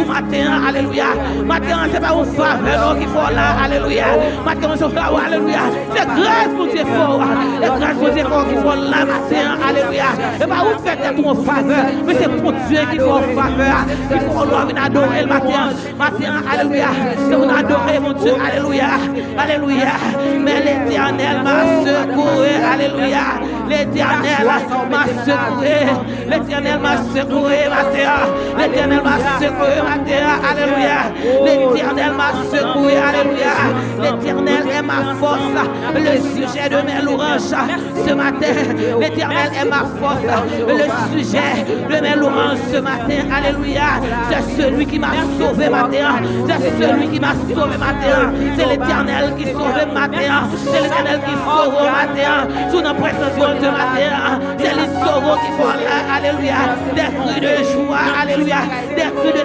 matin, alléluia. Matin, c'est pas une faveur qu'il faut là, alléluia. Matin, c'est pas, alléluia. C'est grâce pour Dieu fort. Et grâce pour Dieu fort qu'il faut là, matin, alléluia. Et pas où faire être en faveur, mais c'est pour Dieu qu'il faut en faveur. Il faut nous adorer le matin. Matin, alléluia. C'est pour adorer mon Dieu, alléluia. Alléluia. Mais l'Éternel m'a secouru, alléluia. L'Éternel m'a secouru. L'Éternel m'a secouru, matin. L'Éternel m'a secouru, matin, alléluia. L'Éternel m'a secouru, alléluia. L'Éternel est ma force, le sujet de mes louanges ce matin. L'Éternel est ma force, le sujet de mes louanges ce matin, alléluia. C'est celui qui m'a sauvé matin. C'est celui qui m'a sauvé matin. C'est l'Éternel qui sauve matin. C'est l'Éternel qui sauve matin. Sous nos prétentions ce matin, c'est les sauveurs qui font là, alléluia. Des cris de joie, alléluia. Des cris de